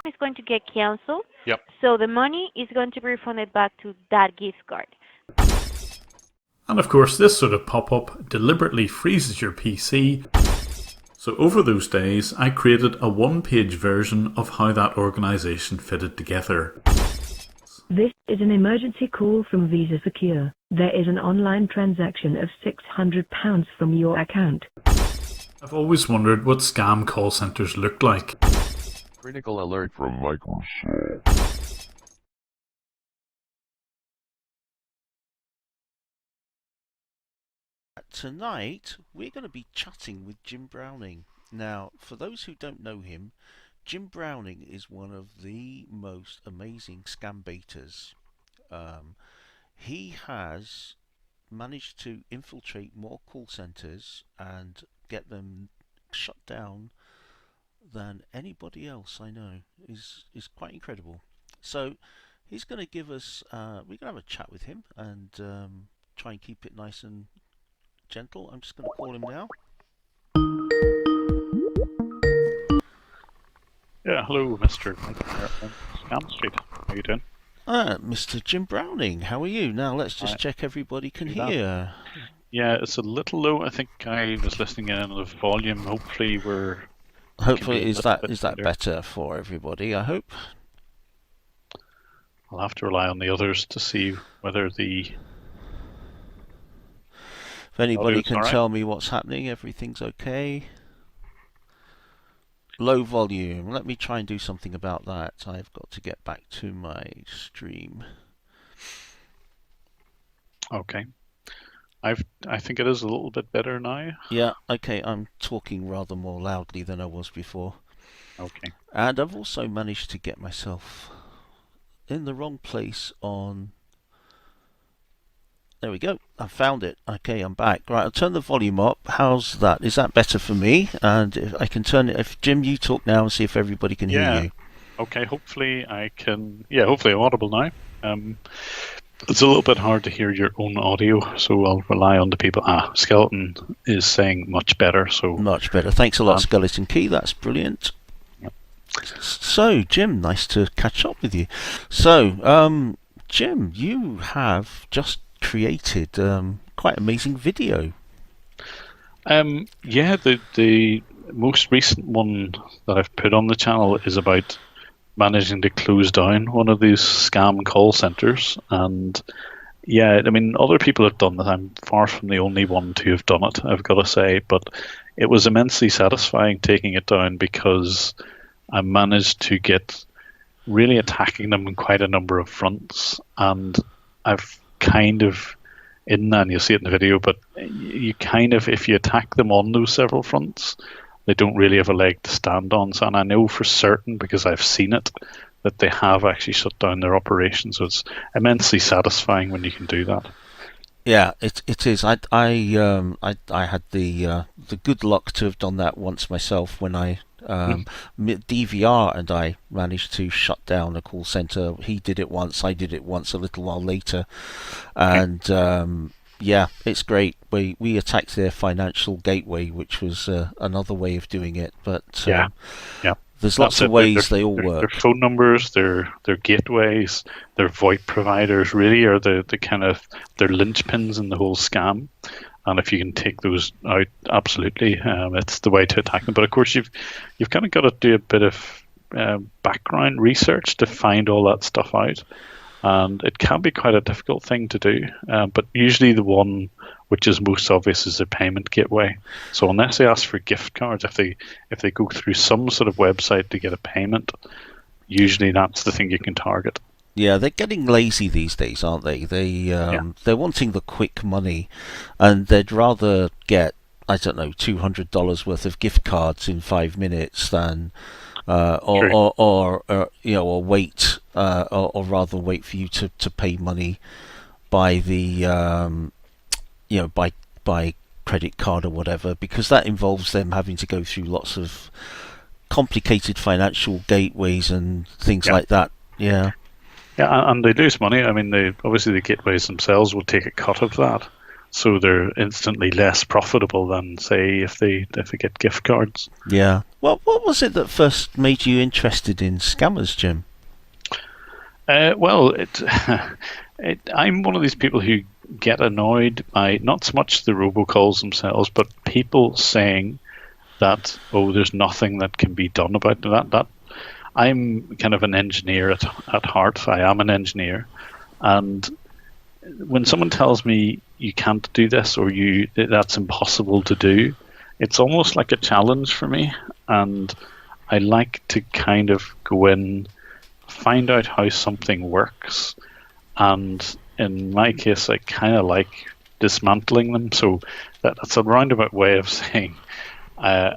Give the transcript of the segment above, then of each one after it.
It's going to get canceled. Yep. So the money is going to be refunded back to that gift card. And of course, this sort of pop-up deliberately freezes your PC. So over those days, I created a one-page version of how that organisation fitted together. This is an emergency call from Visa Secure. There is an online transaction of £600 from your account. I've always wondered what scam call centres looked like. Critical alert from Microsoft. Tonight, we're going to be chatting with Jim Browning. Now, for those who don't know him, Jim Browning is one of the most amazing scam baiters. He has managed to infiltrate more call centres and get them shut down than anybody else I know. Is quite incredible. So he's going to give us, we're going to have a chat with him and try and keep it nice and gentle. I'm just going to call him now. Yeah, hello, Mr. Scam Street. How you doing? Mr. Jim Browning, how are you? Now let's just check everybody can hear. Yeah, it's a little low. I think I was listening in on the volume. Hopefully is that better for everybody, I hope? I'll have to rely on the others to see whether the... If anybody can tell me what's happening, everything's okay. Low volume. Let me try and do something about that. I've got to get back to my stream. Okay. I think it is a little bit better now. Yeah, okay, I'm talking rather more loudly than I was before. Okay. And I've also managed to get myself in the wrong place on... There we go. I found it. Okay, I'm back. Right, I'll turn the volume up. How's that? Is that better for me? And if I can turn it... Jim, you talk now and see if everybody can hear you. Okay, hopefully I can... Yeah, hopefully I'm audible now. It's a little bit hard to hear your own audio, so I'll rely on the people. Skeleton is saying much better, so... Much better. Thanks a lot, Skeleton Key. That's brilliant. Yep. So, Jim, nice to catch up with you. So, Jim, you have just created quite amazing video. Yeah, the most recent one that I've put on the channel is about managing to close down one of these scam call centers. And yeah, I mean, other people have done that. I'm far from the only one to have done it, I've got to say, but it was immensely satisfying taking it down because I managed to get really attacking them in quite a number of fronts. And I've kind of, in that, and you'll see it in the video, but you kind of, if you attack them on those several fronts, they don't really have a leg to stand on. So, and I know for certain, because I've seen it, that they have actually shut down their operations. So it's immensely satisfying when you can do that. Yeah, it is. I had the good luck to have done that once myself when I DeeVeeAar and I managed to shut down a call center. He did it once, I did it once a little while later, and yeah, it's great. We attacked their financial gateway, which was another way of doing it. But yeah. There's lots of ways they all work. Their phone numbers, their gateways, their VoIP providers really are the kind of their linchpins in the whole scam. And if you can take those out, absolutely, it's the way to attack them. But of course, you've kind of got to do a bit of background research to find all that stuff out, and it can be quite a difficult thing to do. But usually, the one which is most obvious is their payment gateway. So unless they ask for gift cards, if they go through some sort of website to get a payment, usually that's the thing you can target. Yeah, they're getting lazy these days, aren't they? They're wanting the quick money, and they'd rather get, I don't know, $200 worth of gift cards in 5 minutes than or wait or rather wait for you to pay money by the by credit card or whatever, because that involves them having to go through lots of complicated financial gateways and things like that. Yeah, and they lose money. I mean, obviously the gateways themselves will take a cut of that, so they're instantly less profitable than, say, if they get gift cards. Yeah. What was it that first made you interested in scammers, Jim? Well, I'm one of these people who get annoyed by not so much the robocalls themselves, but people saying that, oh, there's nothing that can be done about that. I'm kind of an engineer at heart. I am an engineer, and when someone tells me you can't do this or that's impossible to do, it's almost like a challenge for me, and I like to kind of go in, find out how something works, and in my case, I kind of like dismantling them. So that's a roundabout way of saying I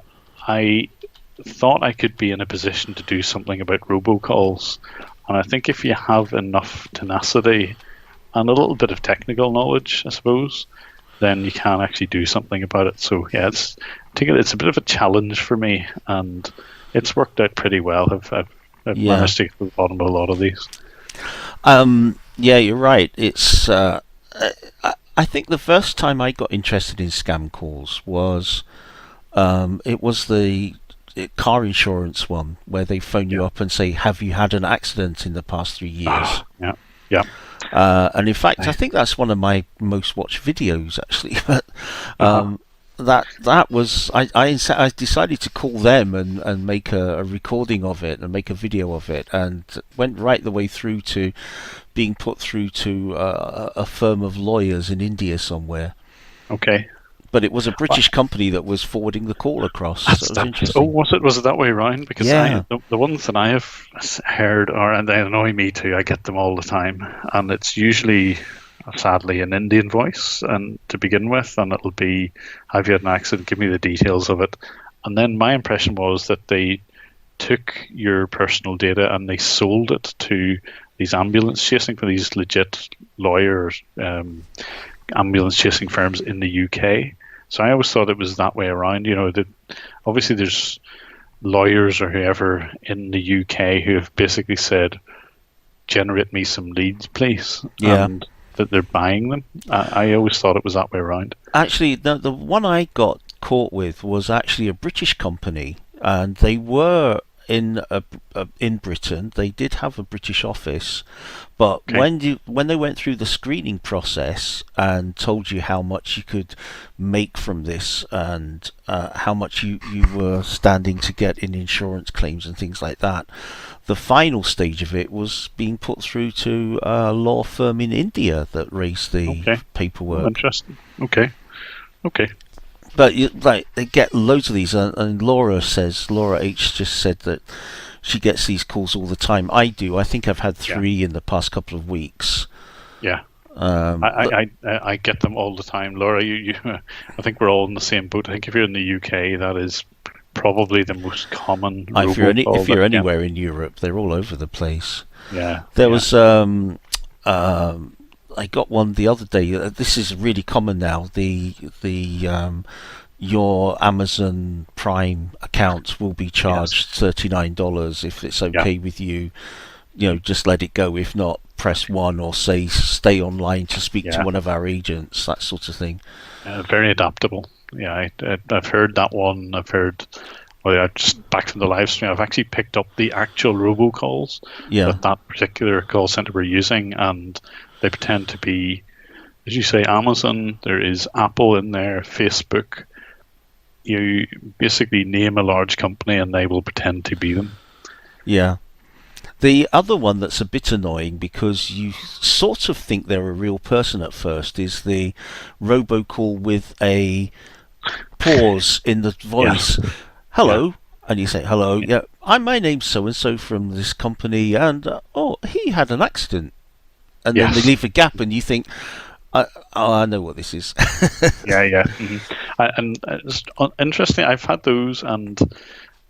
thought I could be in a position to do something about robocalls, and I think if you have enough tenacity and a little bit of technical knowledge, I suppose, then you can actually do something about it. So yeah, I think it's a bit of a challenge for me, and it's worked out pretty well. I've managed to get to the bottom of a lot of these. Yeah, you're right. It's I think the first time I got interested in scam calls was it was the car insurance one, where they phone you up and say, "Have you had an accident in the past 3 years?" Yeah. And in fact, I think that's one of my most watched videos, actually. But that was I decided to call them and make a recording of it and make a video of it, and went right the way through to being put through to a firm of lawyers in India somewhere. Okay. But it was a British company that was forwarding the call across. So it was interesting. Oh, was it that way around? Because the ones that I have heard and they annoy me too. I get them all the time, and it's usually, sadly, an Indian voice, and to begin with, and it'll be, "Have you had an accident? Give me the details of it." And then my impression was that they took your personal data and they sold it to these ambulance chasing for these legit lawyers, ambulance chasing firms in the UK. So I always thought it was that way around. You know, that obviously there's lawyers or whoever in the UK who have basically said, "Generate me some leads, please," and that they're buying them. I always thought it was that way around. Actually, the one I got caught with was actually a British company, and they were in Britain. They did have a British office, but when they went through the screening process and told you how much you could make from this and how much you were standing to get in insurance claims and things like that, the final stage of it was being put through to a law firm in India that raised the paperwork. Oh, interesting. Okay. But they get loads of these, and Laura H just said that she gets these calls all the time. I do. I think I've had 3 in the past couple of weeks. Yeah. I get them all the time, Laura. You I think we're all in the same boat. I think if you're in the UK, that is probably the most common. If you're anywhere in Europe, they're all over the place. Yeah. There was I got one the other day. This is really common now. Your Amazon Prime account will be charged $39 if it's okay with you. You know, just let it go. If not, press 1 or say stay online to speak to one of our agents. That sort of thing. Very adaptable. Yeah, I've heard that one. I've heard. Well, just back from the live stream, I've actually picked up the actual robocalls that particular call center were using, and they pretend to be, as you say, Amazon. There is Apple in there, Facebook. You basically name a large company and they will pretend to be them. Yeah. The other one that's a bit annoying, because you sort of think they're a real person at first, is the robocall with a pause in the voice. Hello. And you say, "Hello, my name's so-and-so from this company, and he had an accident." And then they leave a gap, and you think, I know what this is. Yeah. Mm-hmm. And it's interesting, I've had those, and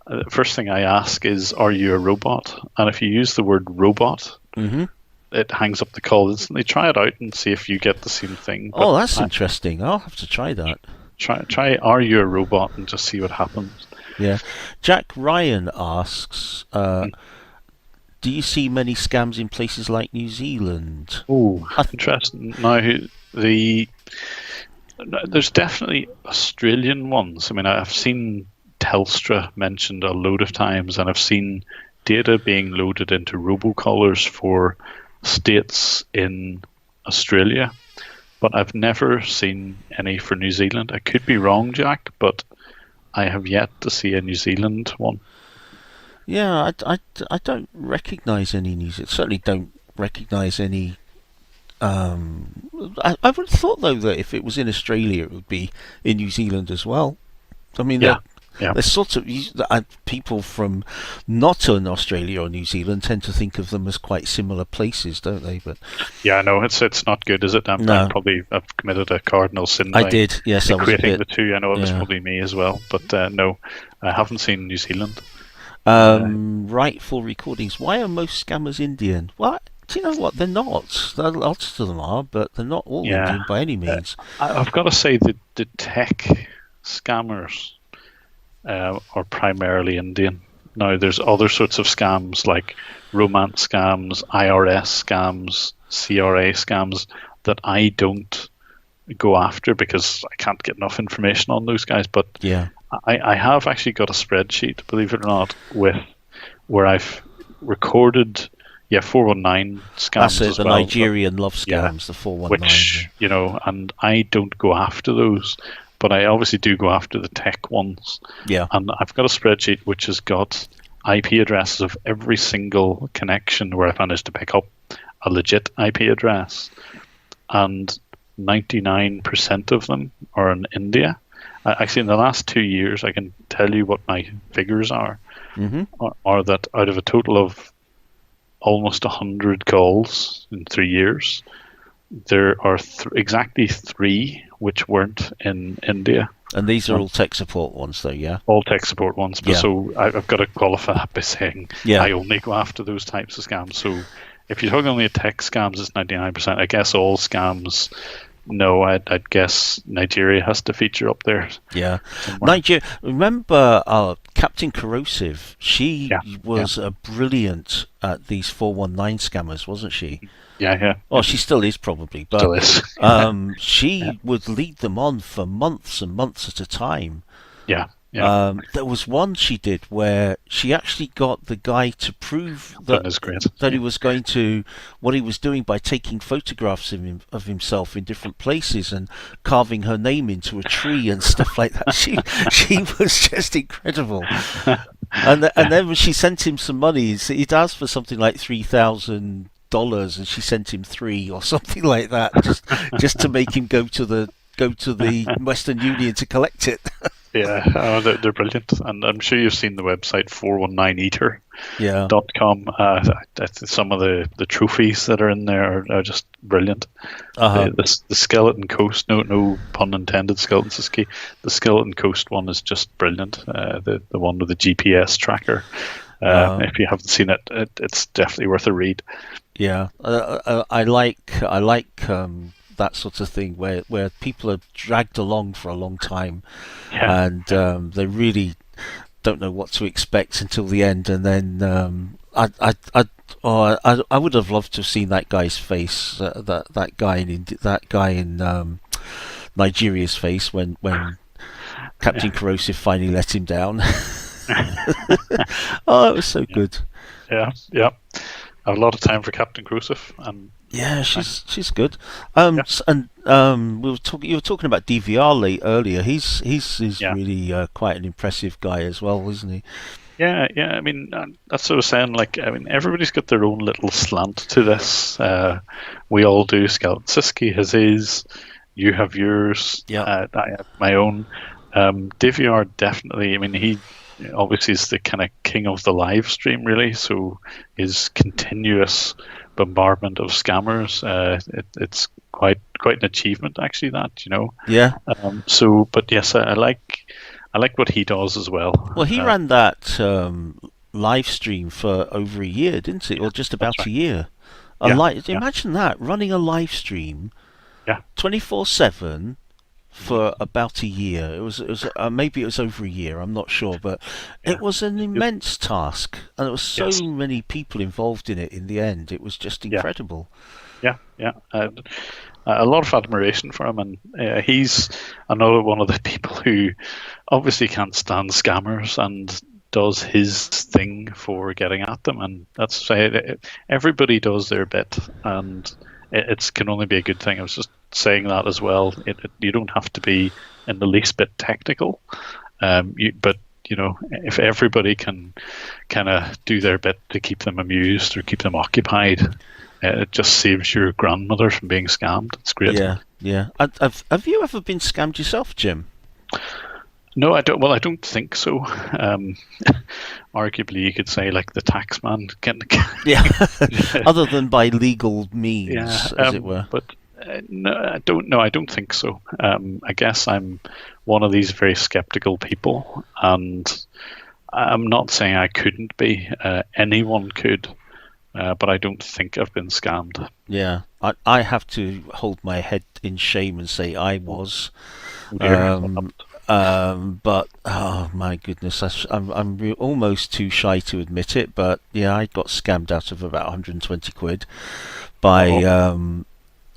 the first thing I ask is, "Are you a robot?" And if you use the word robot, it hangs up the call instantly. Try it out and see if you get the same thing. Oh, that's interesting. I'll have to try that. Try "Are you a robot?" and just see what happens. Yeah. Jack Ryan asks, do you see many scams in places like New Zealand? Oh, interesting. Now, There's definitely Australian ones. I mean, I've seen Telstra mentioned a load of times, and I've seen data being loaded into robocallers for states in Australia, but I've never seen any for New Zealand. I could be wrong, Jack, but I have yet to see a New Zealand one. Yeah, I don't recognise any news. I certainly don't recognise any. I would have thought though that if it was in Australia, it would be in New Zealand as well. I mean, Yeah. there's sort of people from not in Australia or New Zealand tend to think of them as quite similar places, don't they? But Yeah, no, it's not good, is it? No. I've committed a cardinal sin I by did. Yes, I was a equating bit. the two. I know it was yeah. probably me as well, but no, I haven't seen New Zealand. Rightful recordings. Why are most scammers Indian? What? Do you know what? They're not. Lots of them are, but they're not all Yeah. Indian by any means. I've got to say that the tech scammers are primarily Indian. Now, there's other sorts of scams like romance scams, IRS scams, CRA scams that I don't go after because I can't get enough information on those guys. But Yeah. I have actually got a spreadsheet, believe it or not, with where I've recorded 419 scams That's it. as The well, Nigerian love yeah, scams, the 419. which and I don't go after those, but I obviously do go after the tech ones. Yeah. And I've got a spreadsheet which has got IP addresses of every single connection where I've managed to pick up a legit IP address, and 99% of them are in India. Actually, in the last 2 years, I can tell you what my figures are. Are that out of a total of almost 100 calls in 3 years, there are exactly 3 which weren't in India. And these are all tech support ones, though, yeah? All tech support ones. But Yeah. so I've got to qualify that by saying Yeah. I only go after those types of scams. So if you're talking only tech scams, it's 99%. I guess all scams, no, I'd guess Nigeria has to feature up there. Yeah. somewhere. Nigeria. Remember Captain Corrosive? She Yeah, was brilliant at these 419 scammers, wasn't she? Yeah. Well, she still is probably, but Still is. she would lead them on for months and months at a time. Yeah. There was one she did where she actually got the guy to prove That is great. that he was going to what he was doing by taking photographs of himself in different places and carving her name into a tree and stuff like that. She was just incredible. And then when she sent him some money, he'd asked for something like $3,000, and she sent him 3 or something like that, just to make him go to the Western Union to collect it. Yeah, they're brilliant, and I'm sure you've seen the website 419eater.com. Yeah. Some of the trophies that are in there are just brilliant. Uh-huh. The Skeleton Coast, no pun intended, Skeleton Siski. The Skeleton Coast one is just brilliant. The one with the GPS tracker. If you haven't seen it, it's definitely worth a read. Yeah, I like that sort of thing where people are dragged along for a long time, and they really don't know what to expect until the end, and then I would have loved to have seen that guy's face, that guy in Nigeria's face when Captain Corrosive finally let him down. Oh, it was so good. Yeah. I have a lot of time for Captain Corrosive, and yeah, she's good. And you were talking about DeeVeeAar earlier. He's really quite an impressive guy as well, isn't he? Yeah. I mean, that's what I was saying. Like, I mean, everybody's got their own little slant to this. We all do. Skeleton Siski has his. You have yours. Yeah. I have my own. DeeVeeAar definitely. I mean, he obviously is the kind of king of the live stream, really. So his continuous bombardment of scammers, it's quite an achievement, actually. That Yeah. But yes, I like what he does as well. Well, he ran that live stream for over a year, didn't he? Or just about a year. Imagine that, running a live stream 24/7 for about a year. It was maybe it was over a year, I'm not sure, but it was an immense task, and there was so many people involved in it in the end. It was just incredible. Yeah. a lot of admiration for him, and he's another one of the people who obviously can't stand scammers and does his thing for getting at them. And that's everybody does their bit, and it can only be a good thing. I was just saying that as well. You don't have to be in the least bit technical, but if everybody can kind of do their bit to keep them amused or keep them occupied, it just saves your grandmother from being scammed. It's great. Yeah. Have you ever been scammed yourself, Jim? No, I don't. Well, I don't think so. Arguably, you could say like the taxman. Yeah. Other than by legal means, as it were. But no, I don't. No, I don't think so. I guess I'm one of these very skeptical people, and I'm not saying I couldn't be. Anyone could. But I don't think I've been scammed. Yeah, I have to hold my head in shame and say I was. But oh my goodness, I'm almost too shy to admit it. But yeah, I got scammed out of about 120 quid by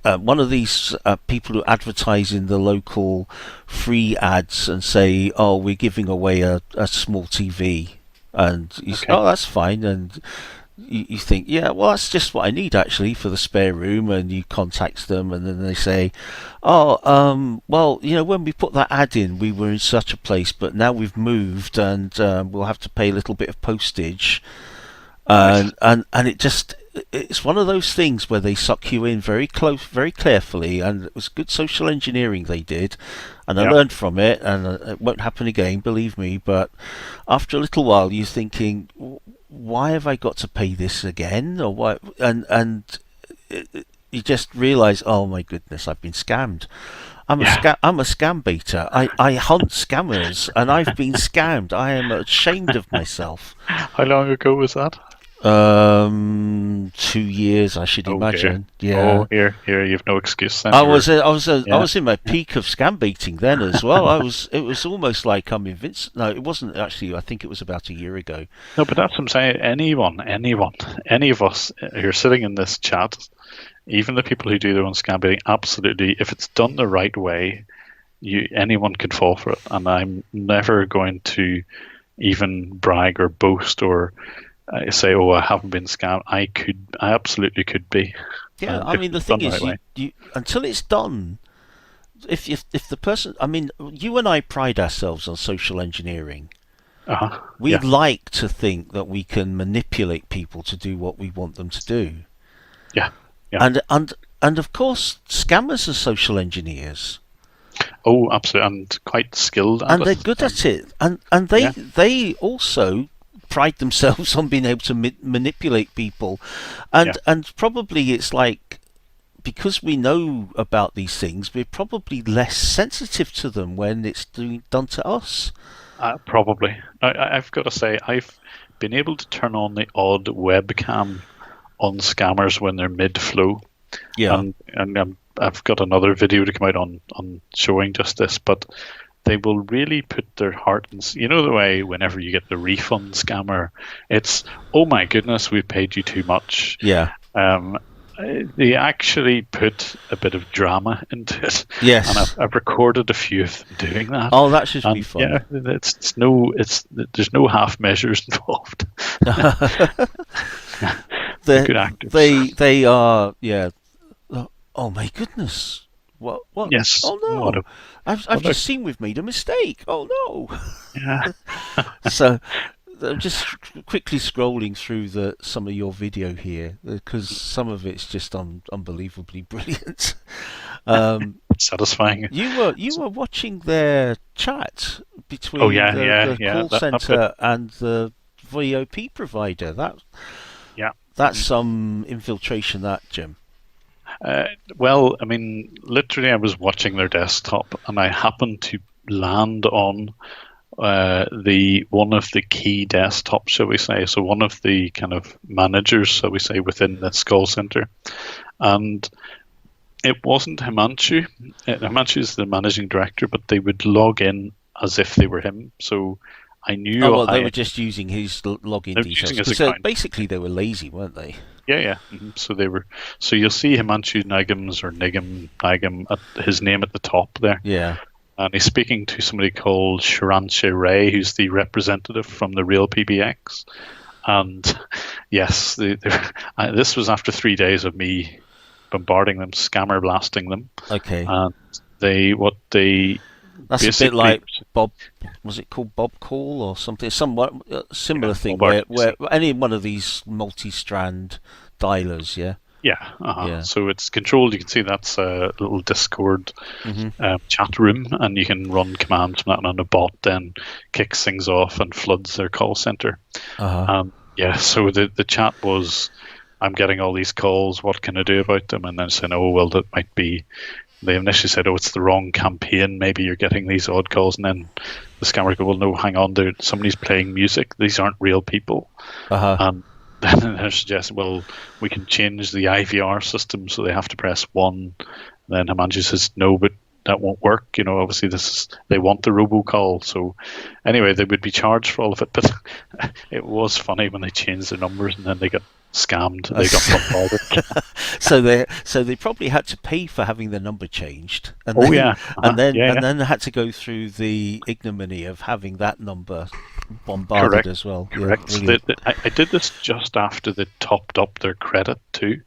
one of these people who advertise in the local free ads and say, "Oh, we're giving away a small TV," and you say, "Oh, that's fine," and you think, yeah, well, that's just what I need actually for the spare room, and you contact them, and then they say, oh, well, when we put that ad in, we were in such a place, but now we've moved, and we'll have to pay a little bit of postage, and it's one of those things where they suck you in very close, very carefully, and it was good social engineering they did, and I learned from it, and it won't happen again, believe me. But after a little while, you're thinking, why have I got to pay this again? Or why? And you just realise, oh my goodness, I've been scammed. I'm a scam baiter. I hunt scammers, and I've been scammed. I am ashamed of myself. How long ago was that? 2 years, I should imagine. Dear. Yeah. Oh, here, you've no excuse then. I was in my peak of scam baiting then as well. It was almost like I'm invincible. No, it wasn't actually. I think it was about a year ago. No, but that's what I'm saying. Anyone, any of us who are sitting in this chat, even the people who do their own scam baiting, absolutely, if it's done the right way, anyone can fall for it. And I'm never going to even brag or boast or say, "Oh, I haven't been scammed." I absolutely could be. Yeah, I mean, the thing is, you until it's done. If the person, I mean, you and I pride ourselves on social engineering. We like to think that we can manipulate people to do what we want them to do. Yeah. And of course, scammers are social engineers. Oh, absolutely, and quite skilled at it. And they're good at it. And they also pride themselves on being able to manipulate people, and probably it's like, because we know about these things, we're probably less sensitive to them when it's done to us. Probably. I've got to say, I've been able to turn on the odd webcam on scammers when they're mid-flow. Yeah, and I've got another video to come out on showing just this, but they will really put their heart in. The way whenever you get the refund scammer, it's, oh my goodness, we paid you too much. Yeah. They actually put a bit of drama into it. Yes. And I've recorded a few of them doing that. Oh, that should be fun. Yeah, there's no half measures involved. Good actors. They are, yeah. Oh my goodness. What? Yes. Oh no! I've just seen we've made a mistake. Oh no! Yeah. So I'm just quickly scrolling through some of your video here, because some of it's just unbelievably brilliant. Satisfying. You were watching their chat between the call center and the VoIP provider. That's some infiltration, that, Jim. Well, I mean, literally, I was watching their desktop, and I happened to land on one of the key desktops, shall we say? So one of the kind of managers, shall we say, within this call center, and it wasn't Himanshu. Himanshu is the managing director, but they would log in as if they were him. So I knew. Oh, well, they were just using his login details. Because basically, they were lazy, weren't they? Yeah. So they were. So you'll see Himanshu Nigams or Nigam, his name at the top there. Yeah. And he's speaking to somebody called Sharanche Ray, who's the representative from the real PBX. And yes, this was after 3 days of me bombarding them, scammer blasting them. Okay. And that's a bit like Bob. Was it called Bob Call or something? Somewhat similar thing where any one of these multi-strand dialers, yeah. Yeah. So it's controlled. You can see that's a little Discord chat room, and you can run commands from that, and a bot then kicks things off and floods their call center. So the chat was, I'm getting all these calls. What can I do about them? And then saying, oh well, that might be. They initially said, oh, it's the wrong campaign. Maybe you're getting these odd calls, and then the scammer go, well, no, hang on, somebody's playing music. These aren't real people. And then they're suggesting, well, we can change the IVR system, so they have to press 1. And then Himanshu says, no, but that won't work. Obviously they want the robocall. So anyway, they would be charged for all of it. But it was funny when they changed the numbers and then they got scammed. They got bombarded. so they probably had to pay for having the number changed. And then they had to go through the ignominy of having that number bombarded as well. Correct. Yeah, I did this just after they topped up their credit too.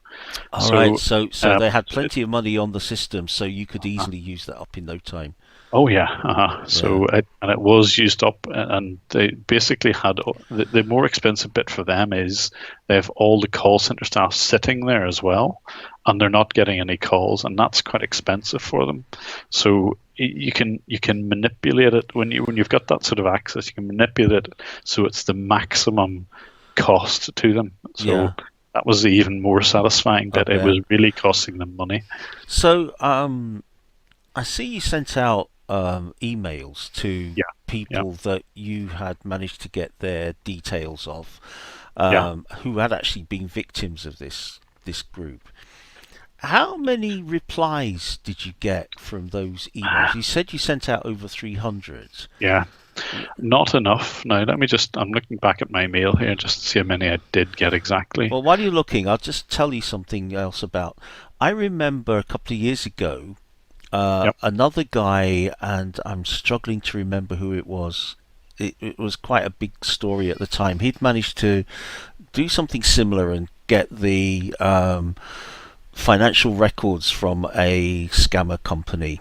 Right. So they had plenty of money on the system, so you could easily use that up in no time. Oh yeah. So it was used up, and they basically had the more expensive bit for them is they have all the call center staff sitting there as well, and they're not getting any calls, and that's quite expensive for them. So you can manipulate it when you've got that sort of access. You can manipulate it so it's the maximum cost to them. So that was the even more satisfying bit. It was really costing them money. So I see you sent out emails to people that you had managed to get their details of, who had actually been victims of this group. How many replies did you get from those emails? You said you sent out over 300. Yeah. Not enough. Now, I'm looking back at my mail here just to see how many I did get exactly. Well, while you're looking, I'll just tell you something else about. I remember a couple of years ago, another guy, and I'm struggling to remember who it was. It was quite a big story at the time. He'd managed to do something similar and get the financial records from a scammer company,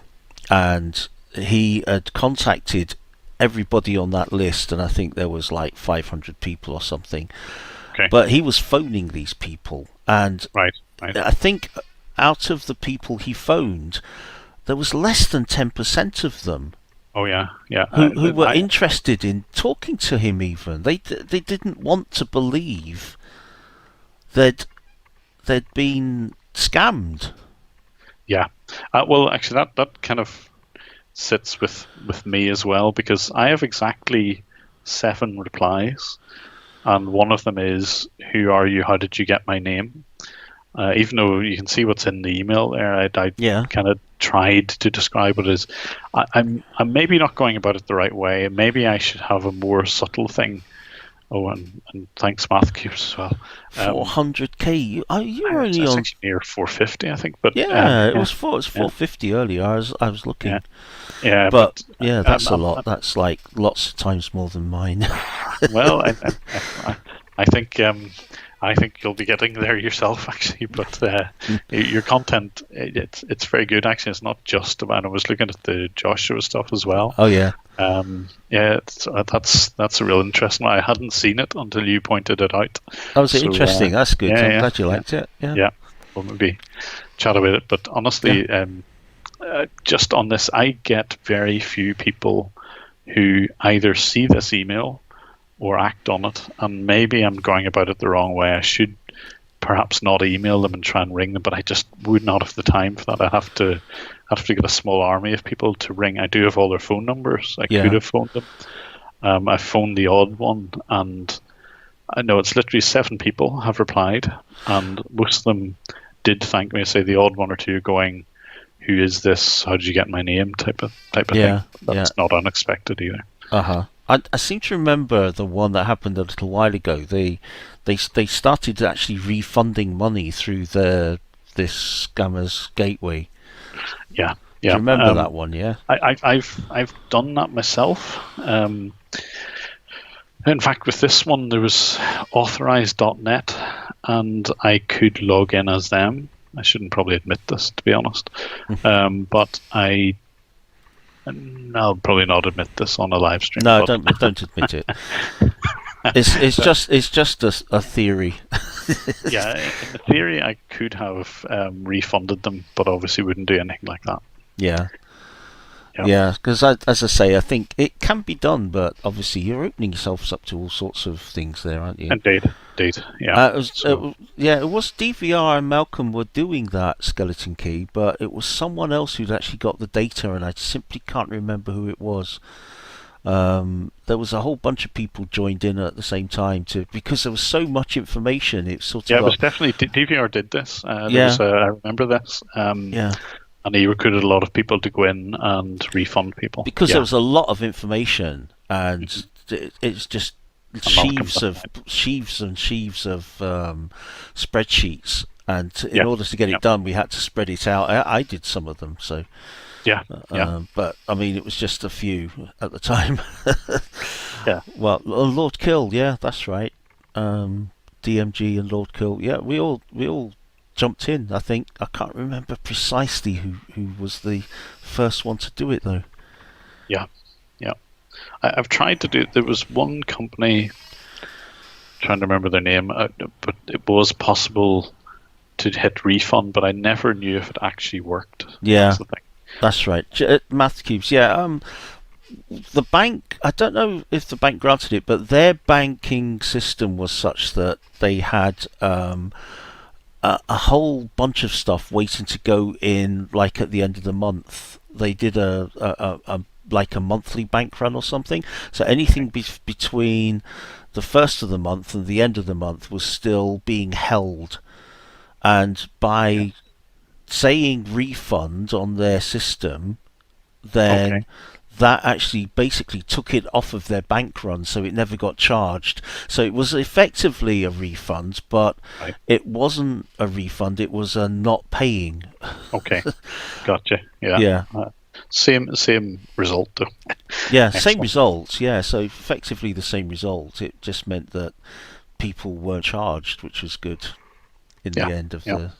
and he had contacted everybody on that list, and I think there was like 500 people or something. Okay. But he was phoning these people, and right. I think out of the people he phoned, there was less than 10% of them. Oh yeah. Who were interested in talking to him. Even they didn't want to believe that they'd been scammed. Yeah. Well, actually, that kind of sits with me as well, because I have exactly 7 replies, and one of them is, "Who are you? How did you get my name?" Even though you can see what's in the email there, I kind of tried to describe it as I'm maybe not going about it the right way. Maybe I should have a more subtle thing. Oh, and thanks, Matthew, as well. 400k. You were only on near 450, I think. But it was 450 earlier. I was looking. Yeah, but that's a lot. That's like lots of times more than mine. Well, I think you'll be getting there yourself, actually. But your content, it's very good. Actually, it's not just about. I was looking at the Joshua stuff as well. Oh yeah. That's a real interesting one. I hadn't seen it until you pointed it out. Oh, was it interesting? That's good. I'm glad you liked it. Yeah. We'll maybe chat about it. But honestly, just on this, I get very few people who either see this email or act on it, and maybe I'm going about it the wrong way. I should perhaps not email them and try and ring them, but I just would not have the time for that. I have to get a small army of people to ring. I do have all their phone numbers. I could have phoned them. I phoned the odd one, and I know it's literally 7 people have replied, and most of them did thank me. I say the odd 1 or 2 going, "Who is this? How did you get my name?" type of thing. That's not unexpected either. I seem to remember the one that happened a little while ago. They started actually refunding money through this scammer's gateway. Yeah, Do yeah. you remember that one? Yeah. I've done that myself. In fact, with this one, there was authorized.net, and I could log in as them. I shouldn't probably admit this, to be honest, but I'll probably not admit this on a live stream. No, but don't admit it. It's just a theory. yeah, in theory, I could have refunded them, but obviously wouldn't do anything like that. Yeah. Yeah, because as I say, I think it can be done, but obviously you're opening yourselves up to all sorts of things there, aren't you? Indeed. Yeah. It was DeeVeeAar and Malcolm were doing that skeleton key, but it was someone else who'd actually got the data, and I simply can't remember who it was. There was a whole bunch of people joined in at the same time because there was so much information. It sort of it was definitely DeeVeeAar did this. I remember this. Yeah. And he recruited a lot of people to go in and refund people. Because there was a lot of information, and it's just sheaves and sheaves of spreadsheets. And in order to get it done, we had to spread it out. I did some of them, so. Yeah. But I mean, it was just a few at the time. Yeah. Well, Lord Kill, yeah, that's right. DMG and Lord Kill, yeah, we all jumped in. I think I can't remember precisely who was the first one to do it though. Yeah. I've tried to do. There was one company. Trying to remember their name, but it was possible to hit refund, but I never knew if it actually worked. Yeah. That's the thing. That's right. Math Cubes, yeah. The bank, I don't know if the bank granted it, but their banking system was such that they had a whole bunch of stuff waiting to go in, like at the end of the month. They did a monthly bank run or something. So anything between the first of the month and the end of the month was still being held, and by saying refund on their system, then that actually basically took it off of their bank run, so it never got charged. So it was effectively a refund, but it wasn't a refund, it was a not paying. Okay, gotcha. Yeah. Same result though. Yeah, same result. Yeah, so effectively the same result. It just meant that people weren't charged, which was good in the end of the.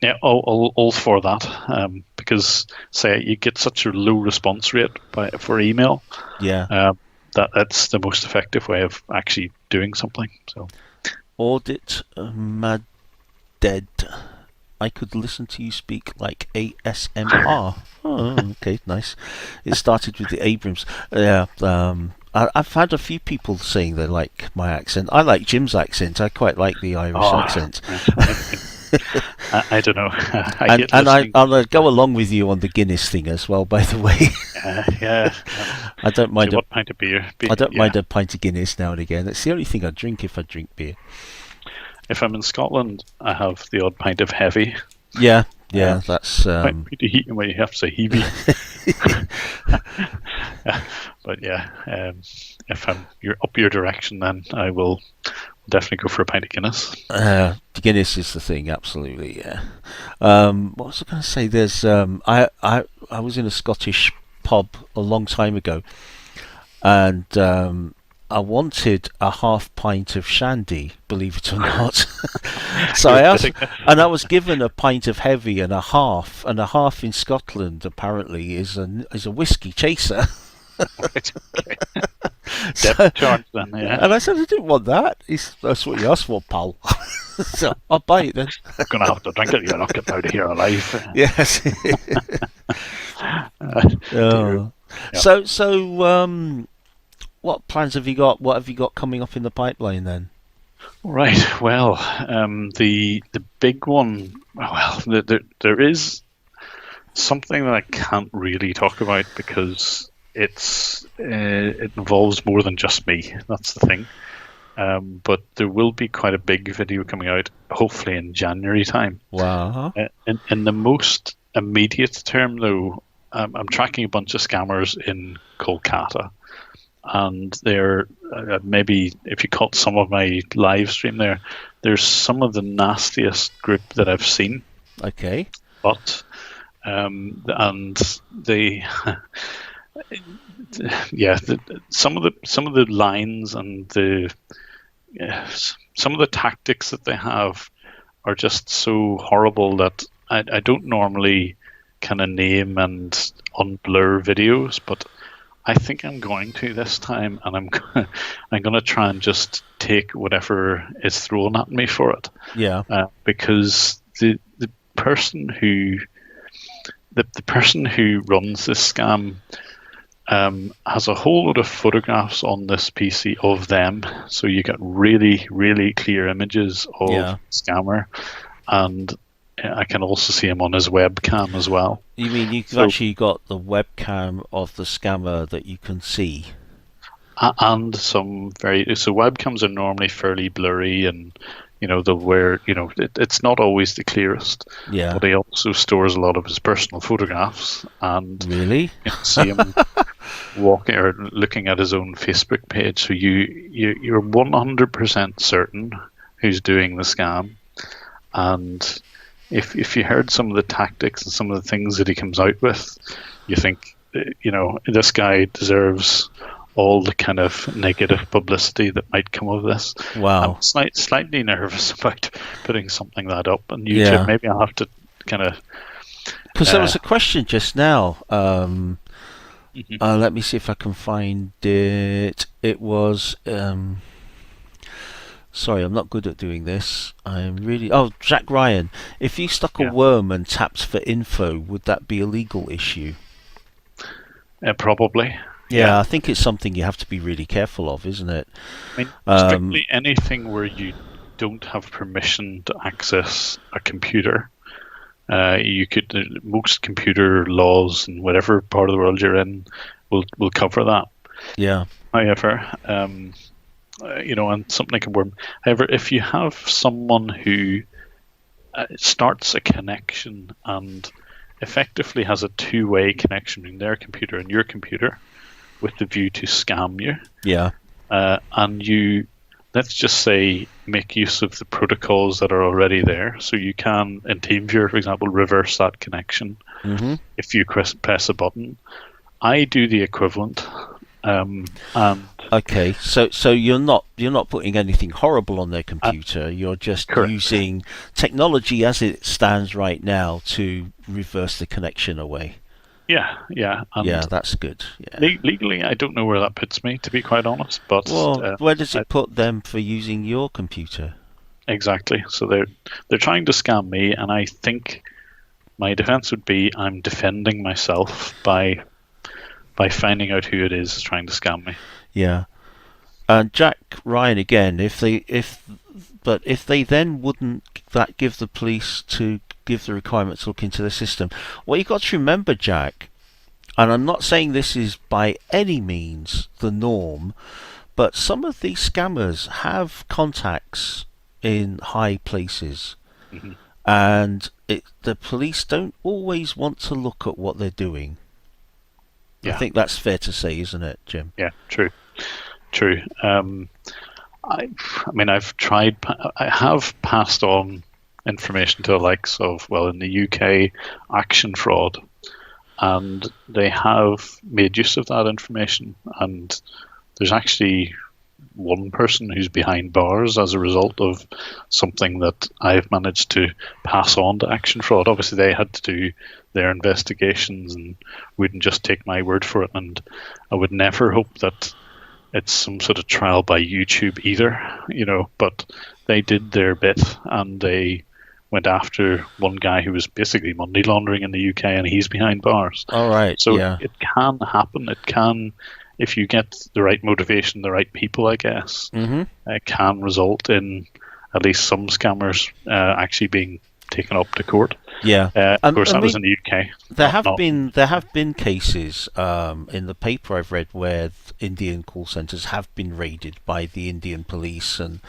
Yeah, all for that, because say you get such a low response rate for email. Yeah. That's the most effective way of actually doing something. So. Audit Mad Dead. I could listen to you speak like ASMR. Oh, okay, nice. It started with the Abrams. Yeah. I've had a few people saying they like my accent. I like Jim's accent. I quite like the Irish accent. I don't know. I'll go along with you on the Guinness thing as well, by the way. Yeah. I don't mind a pint of beer. I don't mind a pint of Guinness now and again. It's the only thing I drink if I drink beer. If I'm in Scotland, I have the odd pint of heavy. Yeah, that's. Well, you have to say heavy. But yeah, if you're up your direction, then I will definitely go for a pint of Guinness. Guinness is the thing, absolutely. Yeah. What was I going to say? There's I was in a Scottish pub a long time ago, and I wanted a half pint of shandy, believe it or not. So I asked, and I was given a pint of heavy and a half in Scotland apparently is a whiskey chaser. Right, okay. Depth charge then, yeah. And I said, I didn't want that. That's what you asked for, pal. So I'll buy it then. You're going to have to drink it. You're not getting out of here alive. Yes. So, what plans have you got? What have you got coming up in the pipeline then? Right. Well, the big one. Well, there is something that I can't really talk about because it involves more than just me. That's the thing. But there will be quite a big video coming out, hopefully in January time. Wow. In the most immediate term, though, I'm tracking a bunch of scammers in Kolkata, and they're maybe if you caught some of my live stream there, there's some of the nastiest group that I've seen. Okay. But and they yeah, some of the lines and some of the tactics that they have are just so horrible that I don't normally kind of name and unblur videos, but I think I'm going to this time, and I'm going to try and just take whatever is thrown at me for it. Yeah. Because the person who the person who runs this scam has a whole lot of photographs on this PC of them, so you get really, really clear images of the scammer, and I can also see him on his webcam as well. You mean you've actually got the webcam of the scammer that you can see? And some so webcams are normally fairly blurry, and it's not always the clearest. Yeah. But he also stores a lot of his personal photographs, and really, you can see him walking or looking at his own Facebook page. So you're 100% certain who's doing the scam, and if you heard some of the tactics and some of the things that he comes out with, you think, this guy deserves all the kind of negative publicity that might come of this. Wow. I'm slightly nervous about putting something like that up on YouTube. Yeah. Maybe I'll have to kind of... Because there was a question just now. Let me see if I can find it. It was... sorry, I'm not good at doing this. I'm really... Oh, Jack Ryan. If you stuck a worm and tapped for info, would that be a legal issue? Probably. Yeah, I think it's something you have to be really careful of, isn't it? I mean, strictly anything where you don't have permission to access a computer, most computer laws in whatever part of the world you're in will cover that. Yeah. However, and something like a worm. However, if you have someone who starts a connection and effectively has a two-way connection between their computer and your computer, with the view to scam you. Yeah. And you, let's just say, make use of the protocols that are already there. So you can, in TeamViewer, for example, reverse that connection if you press a button. I do the equivalent. Okay, so you're not putting anything horrible on their computer. You're just using technology as it stands right now to reverse the connection away. Yeah. And yeah, that's good. Yeah. Legally, I don't know where that puts me, to be quite honest. But where does it put them for using your computer? Exactly. So they're trying to scam me, and I think my defense would be I'm defending myself by finding out who it is trying to scam me. Yeah. And Jack Ryan again. If they then wouldn't that give the police to give the requirement to look into the system. What you've got to remember, Jack, and I'm not saying this is by any means the norm, but some of these scammers have contacts in high places, and the police don't always want to look at what they're doing. I think that's fair to say, isn't it, Jim? Yeah, true. I mean, I have passed on information to the likes of, in the UK, Action Fraud, and they have made use of that information, and there's actually one person who's behind bars as a result of something that I've managed to pass on to Action Fraud. Obviously, they had to do their investigations and wouldn't just take my word for it, and I would never hope that it's some sort of trial by YouTube either, but they did their bit, and they went after one guy who was basically money laundering in the UK, and he's behind bars. All right. So it can happen. It can, if you get the right motivation, the right people, I guess, it can result in at least some scammers actually being taken up to court. Yeah. Of course, that was in the UK. There have been cases in the paper I've read where Indian call centres have been raided by the Indian police and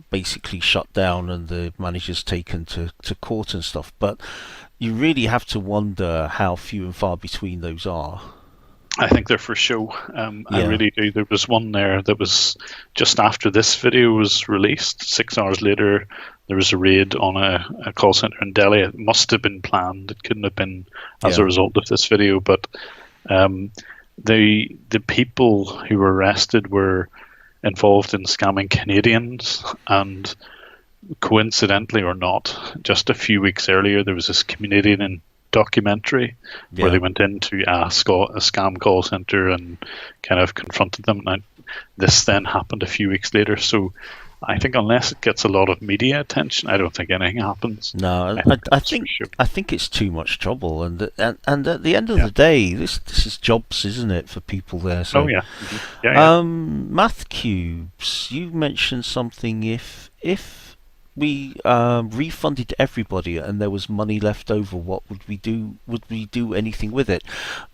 basically shut down, and the managers taken to court and stuff. But you really have to wonder how few and far between those are. I think they're for show. I Yeah. really do. There was one there that was just after this video was released. 6 hours later, there was a raid on a call center in Delhi. It must have been planned. It couldn't have been as Yeah. a result of this video. But the people who were arrested were involved in scamming Canadians, and coincidentally or not, just a few weeks earlier, there was this Canadian documentary where they went into a scam call center and kind of confronted them. And this then happened a few weeks later. So I think unless it gets a lot of media attention, I don't think anything happens. No, I think it's too much trouble, and at the end of Yeah. the day, this is jobs, isn't it, for people there? So, Oh yeah. Mhm. Yeah. Math Cubes, you mentioned something. If we refunded everybody and there was money left over, what would we do? Would we do anything with it?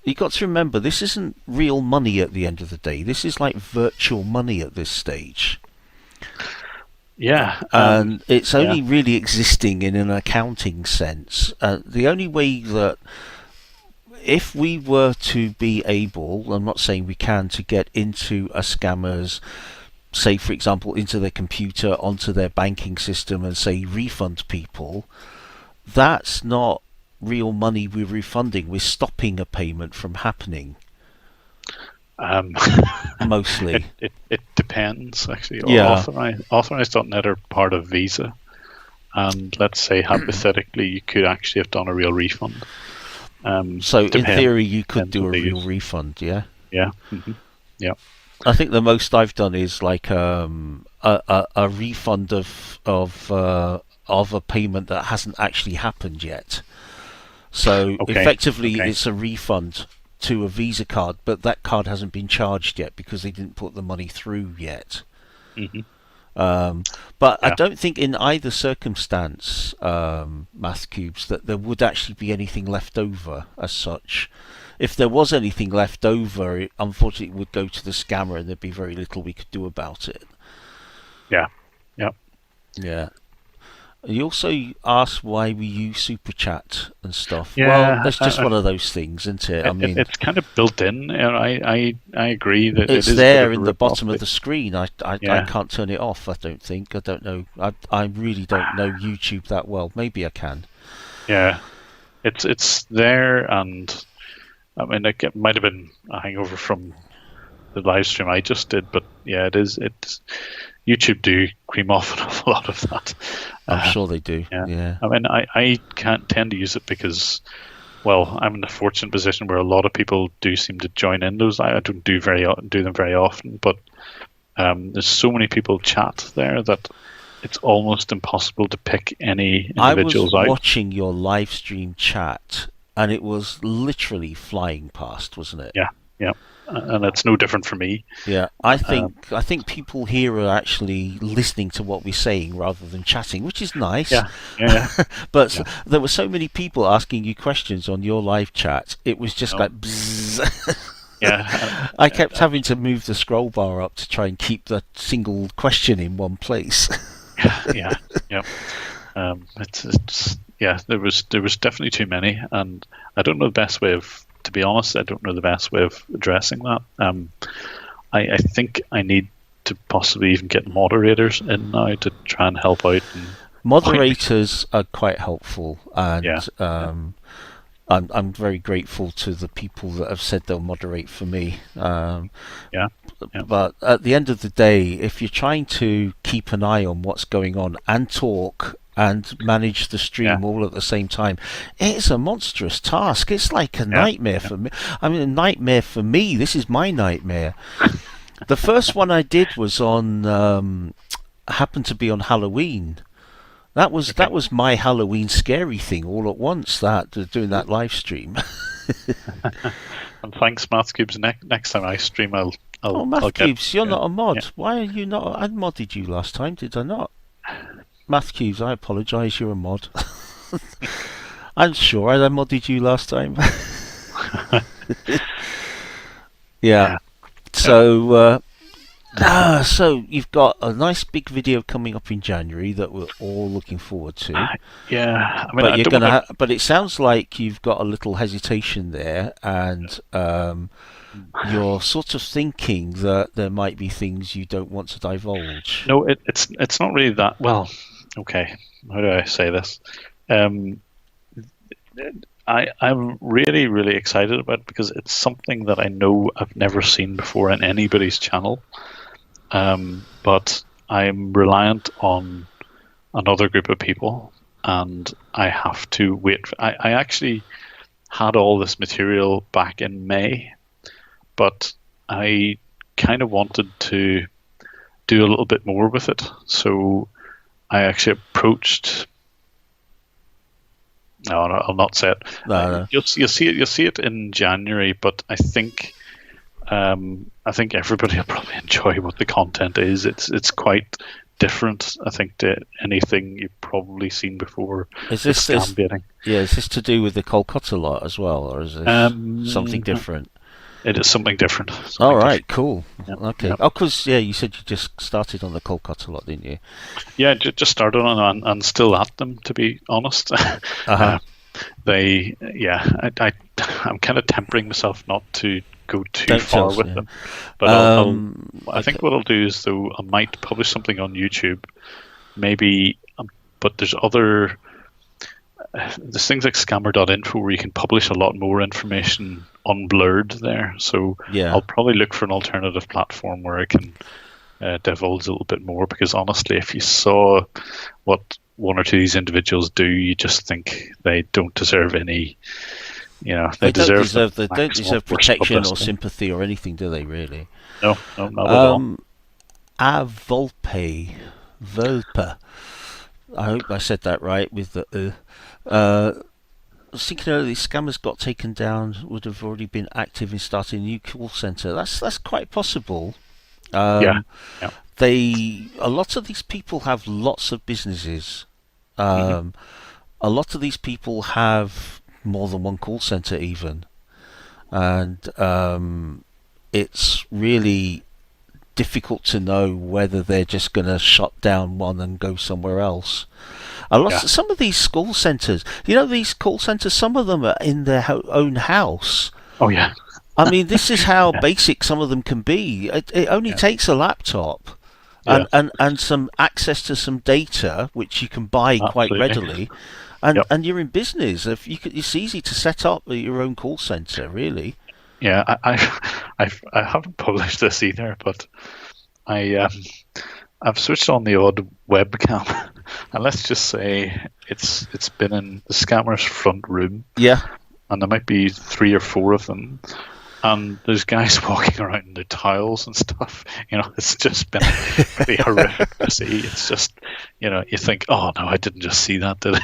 You got to remember, this isn't real money at the end of the day. This is like virtual money at this stage. Yeah. And it's only really existing in an accounting sense. The only way that, if we were to be able, I'm not saying we can, to get into a scammer's, say for example, into their computer, onto their banking system and say refund people, that's not real money we're refunding. We're stopping a payment from happening. Mostly. It depends, actually. Yeah. Authorized.net are part of Visa. And let's say, hypothetically, you could actually have done a real refund. So in depend- theory, you could depends do a what they real use. refund, yeah? Yeah. Mm-hmm. Yeah. I think the most I've done is like a refund of a payment that hasn't actually happened yet. So effectively, it's a refund to a Visa card, but that card hasn't been charged yet because they didn't put the money through yet. Mm-hmm. But I don't think in either circumstance, Math Cubes, that there would actually be anything left over as such. If there was anything left over, it unfortunately would go to the scammer, and there'd be very little we could do about it. Yeah. Yeah. You also asked why we use Super Chat and stuff. Yeah, Well, that's just one of those things, isn't it? I mean, it's kind of built in, and I agree that it's it is there a bit in of a the bottom rip-off. of the screen. I Yeah. can't turn it off. I don't think. I don't know. I really don't know YouTube that well. Maybe I can. Yeah, it's there, and I mean, it might have been a hangover from the live stream I just did, but yeah, it is. It's YouTube do cream off an awful lot of that. I'm sure they do. Yeah. I mean, I can't tend to use it because, well, I'm in a fortunate position where a lot of people do seem to join in those. I don't do them very often, but there's so many people chat there that it's almost impossible to pick any individuals I was out. watching your live stream chat, and it was literally flying past, wasn't it? Yeah, and it's no different for me. Yeah, I think people here are actually listening to what we're saying rather than chatting, which is nice. Yeah. But there were so many people asking you questions on your live chat. It was just like bzzz. Yeah. I kept having to move the scroll bar up to try and keep the single question in one place. Yeah. It's there was definitely too many, and I don't know the best way of. To be honest, I don't know the best way of addressing that. I think I need to possibly even get moderators in now to try and help out. And Moderators are quite helpful, and I'm very grateful to the people that have said they'll moderate for me. But at the end of the day, if you're trying to keep an eye on what's going on and talk and manage the stream all at the same time, it's a monstrous task. It's like a nightmare for me. I mean, a nightmare for me. This is my nightmare. The first one I did was on happened to be on Halloween. That was my Halloween scary thing all at once. Doing that live stream. And thanks, Mathcubes. Next time I stream, I'll Mathcubes, you're not a mod. Why are you not? I modded you last time, did I not? Mathcubes, I apologise. You're a mod. I'm sure I modded you last time. Yeah. So So you've got a nice big video coming up in January that we're all looking forward to. Yeah, I mean, But I you're don't gonna. want But it sounds like you've got a little hesitation there, and you're sort of thinking that there might be things you don't want to divulge. No, it's not really that. Well, okay. How do I say this? Um, I'm really, really excited about it because it's something that I know I've never seen before in anybody's channel. But I'm reliant on another group of people, and I have to wait. I actually had all this material back in May, but I kind of wanted to do a little bit more with it. So I actually approached. No, I'll not say it. No. You'll see it. You'll see it in January, but I think everybody will probably enjoy what the content is. It's quite different, I think, to anything you've probably seen before. Is this scam baiting? Yeah, is this to do with the Kolkata lot as well, or is this something different? It is something different. All right, cool. Yep, Okay. yep. Oh, because you said you just started on the Kolkata lot, didn't you? Yeah, just started on and still at them, to be honest. Uh-huh. I'm kind of tempering myself not to go too Don't far tell us, with yeah. them. But I think what I'll do is, though, I might publish something on YouTube, maybe. But there's things like scammer.info where you can publish a lot more information unblurred there. So Yeah. I'll probably look for an alternative platform where I can divulge a little bit more, because honestly, if you saw what one or two of these individuals do, you just think they don't deserve any. They don't deserve the don't maximum deserve force protection or publicity. sympathy or anything, do they? Really? No, not at all. A Volpe. I hope I said that right with the. I was thinking earlier, these scammers got taken down would have already been active in starting a new call center. That's quite possible. Yeah. A lot of these people have lots of businesses. A lot of these people have more than one call center even, and it's really difficult to know whether they're just going to shut down one and go somewhere else. Some of these call centers, these call centers, some of them are in their own house. Oh yeah. I mean, this is how basic some of them can be. It only takes a laptop and some access to some data, which you can buy quite readily, and you're in business. It's easy to set up your own call center, really. Yeah, I haven't published this either, but I've switched on the odd webcam, and let's just say it's been in the scammer's front room. Yeah. And there might be 3 or 4 of them, and there's guys walking around in their towels and stuff. It's just been pretty horrific to see. It's just, you think, oh no, I didn't just see that, did I?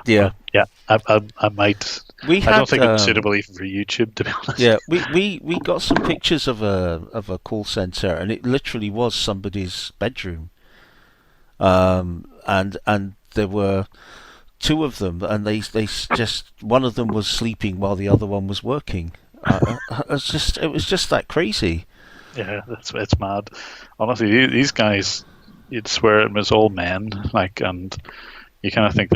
Yeah. Yeah, I might. I don't think it's suitable even for YouTube, to be honest. Yeah, we got some pictures of a call center, and it literally was somebody's bedroom. And there were 2 of them, and they just one of them was sleeping while the other one was working. It was just that crazy. Yeah, it's mad. Honestly, these guys, you'd swear it was all men, and you kind of think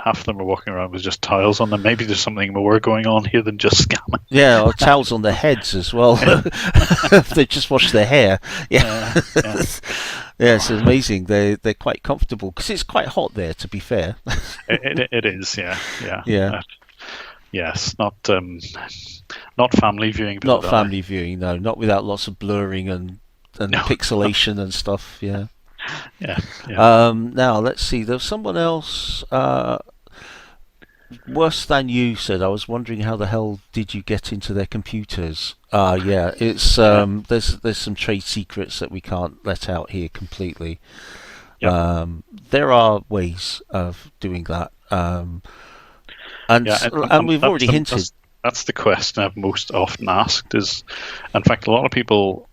half of them are walking around with just towels on them. Maybe there's something more going on here than just scamming. Yeah, or towels on their heads as well. They just wash their hair. Yeah. Yeah, it's amazing. They're quite comfortable because it's quite hot there. To be fair, it is. Yeah. Yes, not family viewing. Not family viewing. No, not without lots of blurring and pixelation and stuff. Yeah. Yeah. Now let's see. There's someone else. Worse than you said. I was wondering how the hell did you get into their computers? Yeah, it's there's some trade secrets that we can't let out here completely. Yep. There are ways of doing that, and we've already hinted. That's the question I've most often asked. Is, in fact, a lot of people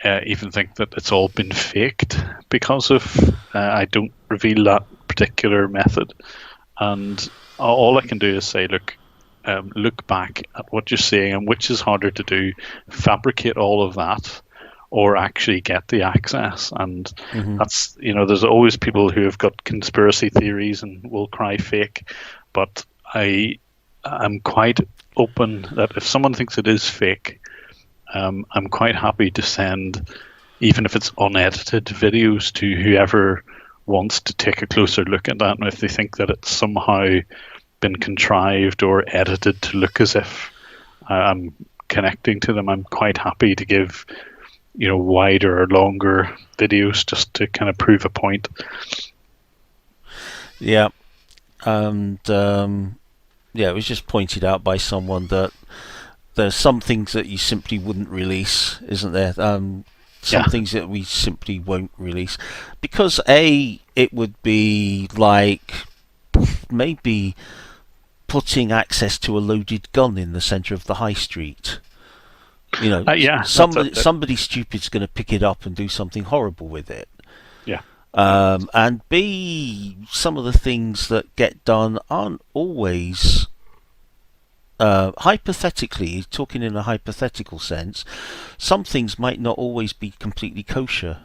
even think that it's all been faked because of I don't reveal that particular method, and all I can do is say, look, look back at what you're seeing and which is harder to do, fabricate all of that, or actually get the access. And that's, there's always people who have got conspiracy theories and will cry fake, but I'm quite open that if someone thinks it is fake, I'm quite happy to send, even if it's unedited videos, to whoever wants to take a closer look at that. And if they think that it's somehow been contrived or edited to look as if I'm connecting to them, I'm quite happy to give, wider or longer videos just to kind of prove a point. Yeah, and it was just pointed out by someone that there's some things that you simply wouldn't release, isn't there? Some things that we simply won't release because it would be like maybe putting access to a loaded gun in the centre of the high street. Somebody stupid's going to pick it up and do something horrible with it. Yeah. And B, some of the things that get done aren't always, hypothetically, talking in a hypothetical sense, some things might not always be completely kosher.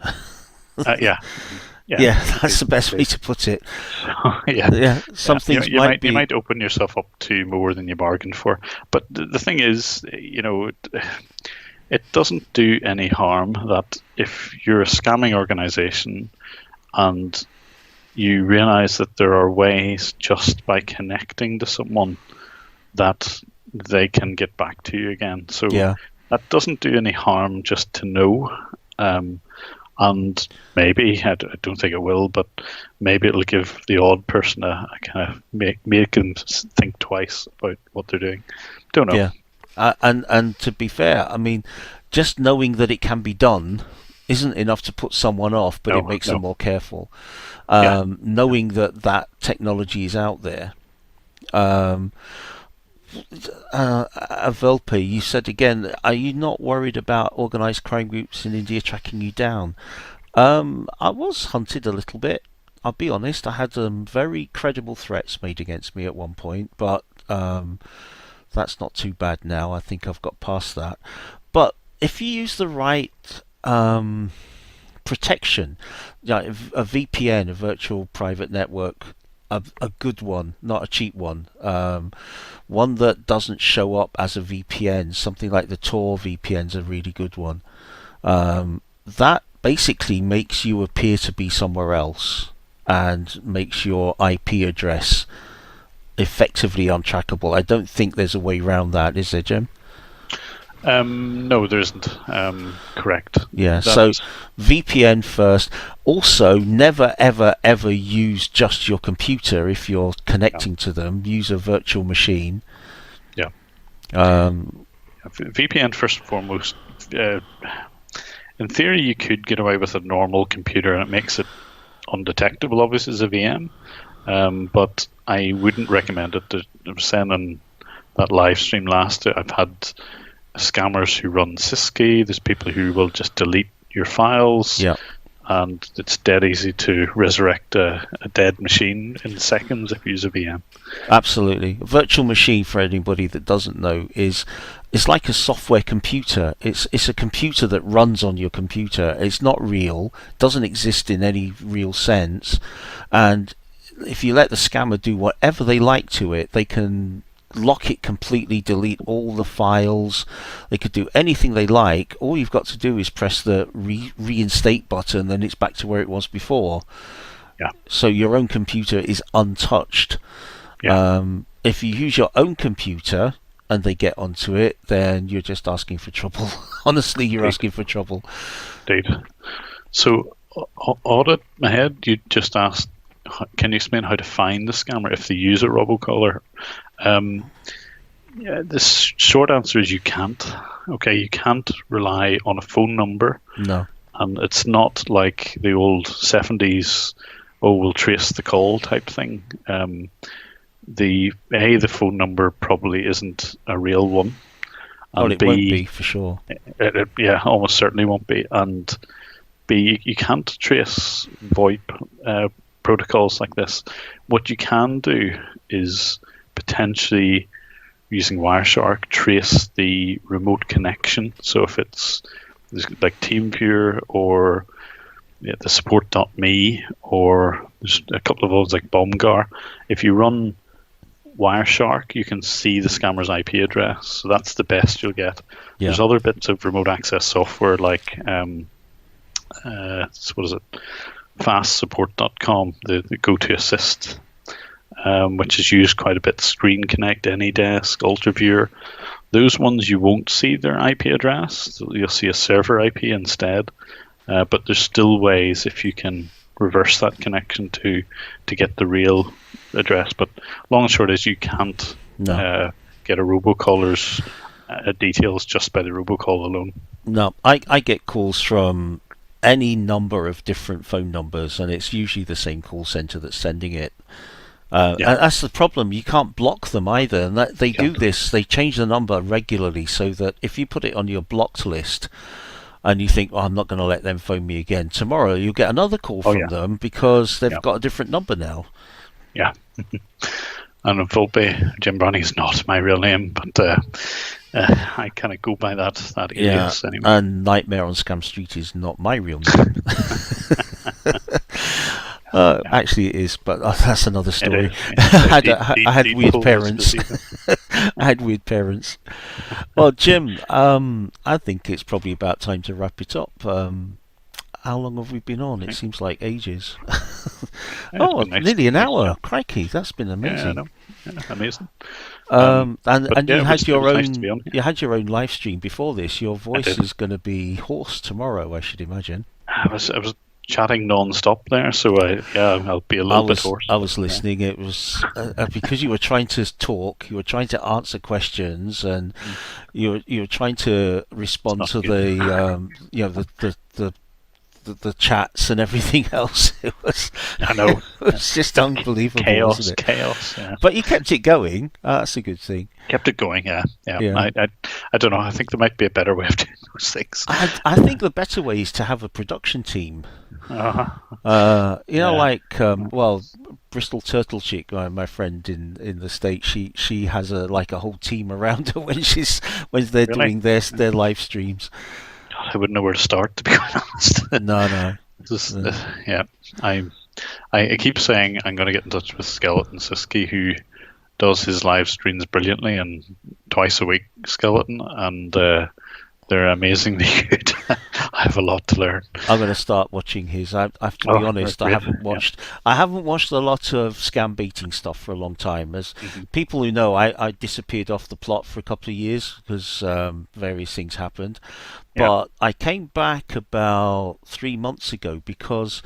Yeah, that's the best way to put it. Some things you might open yourself up to more than you bargained for. But the thing is, it doesn't do any harm that if you're a scamming organization and you realize that there are ways just by connecting to someone that they can get back to you again. So that doesn't do any harm just to know. And maybe, I don't think it will, but maybe it'll give the odd person a kind of make them think twice about what they're doing. Don't know. Yeah, and to be fair, I mean, just knowing that it can be done isn't enough to put someone off, but it makes them more careful. Knowing that technology is out there. Avelpe, you said again, are you not worried about organised crime groups in India tracking you down? I was hunted a little bit. I'll be honest, I had some very credible threats made against me at one point, but that's not too bad now. I think I've got past that. But if you use the right protection, a VPN, a virtual private network, a good one, not a cheap one, one that doesn't show up as a VPN, something like the Tor VPN's a really good one. That basically makes you appear to be somewhere else and makes your IP address effectively untrackable. I don't think there's a way around that, is there, Jim? No, there isn't. Correct. Yeah, so VPN first. Also, never, ever, ever use just your computer if you're connecting to them. Use a virtual machine. Yeah. VPN first and foremost. In theory, you could get away with a normal computer and it makes it undetectable, obviously, as a VM. But I wouldn't recommend it. I was saying on that live stream last, I've had scammers who run Siski. There's people who will just delete your files. Yeah. And it's dead easy to resurrect a dead machine in seconds if you use a VM. Absolutely. A virtual machine, for anybody that doesn't know, is like a software computer. It's a computer that runs on your computer. It's not real, doesn't exist in any real sense. And if you let the scammer do whatever they like to it, they can lock it completely, delete all the files. They could do anything they like. All you've got to do is press the reinstate button and it's back to where it was before. Yeah. So your own computer is untouched. Yeah. If you use your own computer and they get onto it, then you're just asking for trouble. Honestly, you're asking for trouble. Indeed. So, Audit Ahead, you just asked, can you explain how to find the scammer if they use a robocaller? The short answer is you can't. Okay, you can't rely on a phone number. No. And it's not like the old 70s, we'll trace the call type thing. The phone number probably isn't a real one. And it won't be, for sure. It almost certainly won't be. And B, you can't trace VoIP protocols like this. What you can do is potentially using Wireshark, trace the remote connection. So if it's like TeamViewer or the support.me, or there's a couple of those like Bomgar, if you run Wireshark, you can see the scammer's IP address. So that's the best you'll get. Yeah. There's other bits of remote access software like what is it? Fastsupport.com, the go-to assist, which is used quite a bit. Screen Connect, AnyDesk, UltraViewer. Those ones you won't see their IP address. So you'll see a server IP instead. But there's still ways if you can reverse that connection to get the real address. But long and short is you can't get a robocaller's details just by the robocall alone. No, I get calls from any number of different phone numbers, and it's usually the same call center that's sending it. And that's the problem. You can't block them either, and they do this. They change the number regularly so that if you put it on your blocked list and you think, I'm not going to let them phone me again, tomorrow you'll get another call from them because they've got a different number now. Yeah. And Volpe, Jim Browning is not my real name, but I kind of go by that alias anyway. And Nightmare on Scam Street is not my real name. Actually, it is, but that's another story. I had weird parents. I had weird parents. Well, Jim, I think it's probably about time to wrap it up. How long have we been on? It seems like ages. Nearly an hour. Crikey, that's been amazing. Amazing. And you had your own. You had your own live stream before this. Your voice is going to be hoarse tomorrow, I should imagine. I was chatting non-stop there, so I'll be a little bit hoarse. I was listening. It was because you were trying to talk, you were trying to answer questions, and you were trying to respond to the chats and everything else. It was. I know. It was just unbelievable. Wasn't it? Chaos. Yeah. But you kept it going. That's a good thing. Kept it going. Yeah. I don't know. I think there might be a better way of doing those things. I think the better way is to have a production team. Like Bristol Turtle Chick, my friend in the States, she has a whole team around her when they're doing their live streams. I wouldn't know where to start, to be quite honest. No. I keep saying I'm going to get in touch with Skeleton Siski, who does his live streams brilliantly and twice a week, Skeleton, and they're amazingly good. I have a lot to learn. I'm going to start watching his. I have to be honest. I haven't watched a lot of scam baiting stuff for a long time. As people who know, I disappeared off the plot for a couple of years because various things happened. But I came back about 3 months ago because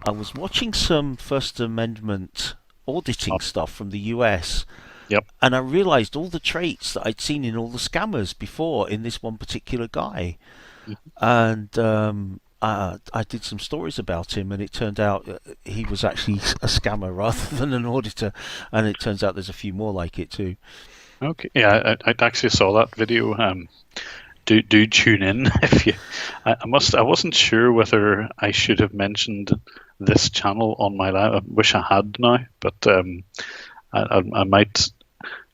I was watching some First Amendment auditing stuff from the US. Yep. And I realised all the traits that I'd seen in all the scammers before in this one particular guy. And I did some stories about him, and it turned out he was actually a scammer rather than an auditor. And it turns out there's a few more like it too. Okay. Yeah, I actually saw that video. Do tune in if you. I wasn't sure whether I should have mentioned this channel on my live. I wish I had now, but I might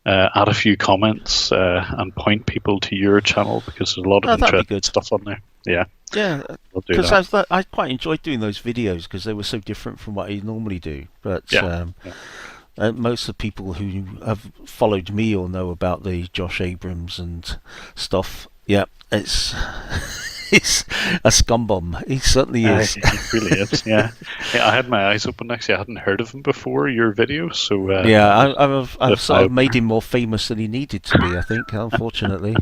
add a few comments and point people to your channel because there's a lot of interesting stuff on there. Yeah, because I quite enjoyed doing those videos because they were so different from what I normally do. But most of the people who have followed me all know about the Josh Abrams and stuff. Yeah, it's a scumbum. He certainly is. He really is. Yeah, I had my eyes open. Actually, I hadn't heard of him before your video. So I've sort of made him more famous than he needed to be. I think, unfortunately.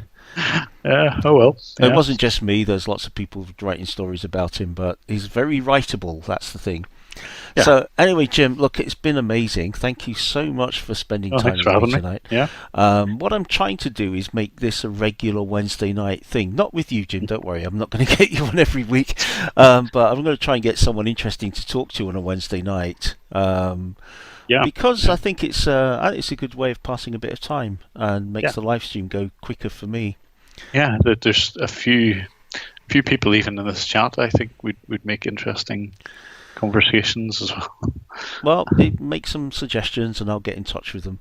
Oh well. Yeah. It wasn't just me. There's lots of people writing stories about him, but he's very writable. That's the thing. Yeah. So anyway, Jim, look, it's been amazing. Thank you so much for spending time with me tonight. Yeah. What I'm trying to do is make this a regular Wednesday night thing. Not with you, Jim. Don't worry. I'm not going to get you on every week. But I'm going to try and get someone interesting to talk to on a Wednesday night. Because I think it's a good way of passing a bit of time and makes the live stream go quicker for me. Yeah, there's a few people even in this chat. I think would make interesting conversations as well. Well, make some suggestions and I'll get in touch with them.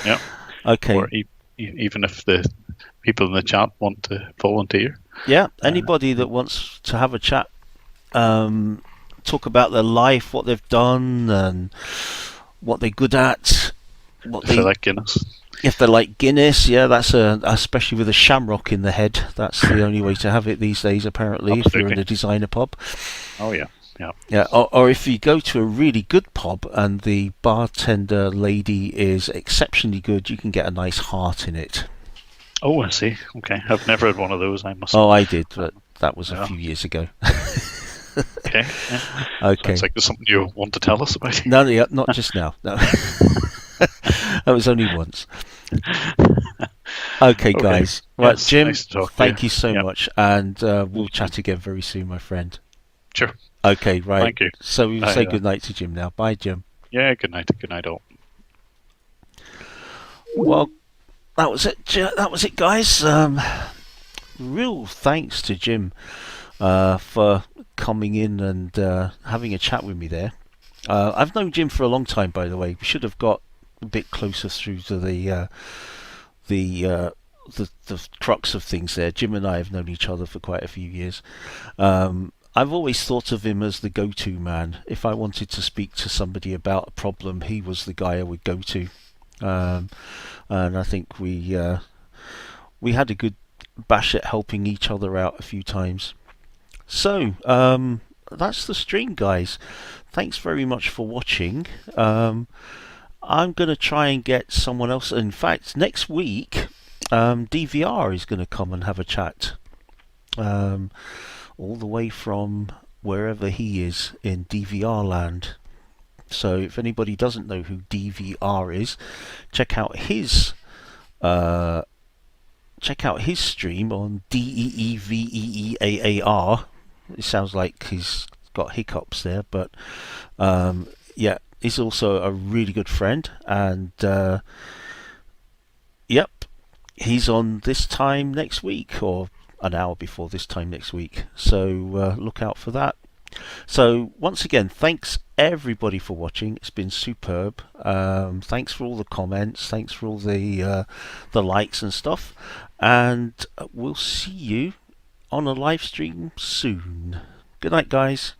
Yeah. Okay. Or even if the people in the chat want to volunteer. Yeah, anybody that wants to have a chat, talk about their life, what they've done, and what they're good at, If they like Guinness. If they like Guinness, yeah, that's especially with a shamrock in the head. That's the only way to have it these days, apparently. If you're in a designer pub. Oh yeah, yeah. Yeah, or if you go to a really good pub and the bartender lady is exceptionally good, you can get a nice heart in it. Oh, I see. Okay, I've never had one of those. I must. Oh, I did, but that was a few years ago. Okay. Yeah. Okay. Sounds like there's something you want to tell us about. No, yeah, not just now. No. That was only once. Okay, guys. Right, yes, Jim, nice to talk thank to you so much, and we'll chat again very soon, my friend. Sure. Okay, right. Thank you. So we'll say good night to Jim now. Bye, Jim. Yeah, good night. Good night, all. Well, that was it. That was it, guys. Real thanks to Jim for coming in and having a chat with me there. I've known Jim for a long time, by the way. We should have got a bit closer through to the crux of things there. Jim and I have known each other for quite a few years. I've always thought of him as the go-to man. If I wanted to speak to somebody about a problem, he was the guy I would go to. And I think we had a good bash at helping each other out a few times. So that's the stream, guys. Thanks very much for watching. I'm going to try and get someone else. In fact, next week, DeeVeeAar is going to come and have a chat. All the way from wherever he is in DeeVeeAar land. So if anybody doesn't know who DeeVeeAar is, check out his stream on DeeVeeAar. It sounds like he's got hiccups there, but yeah, he's also a really good friend, and yep, he's on this time next week, or an hour before this time next week, so look out for that. So once again, thanks everybody for watching. It's been superb. Thanks for all the comments, thanks for all the likes and stuff, and we'll see you on a live stream soon. Good night, guys.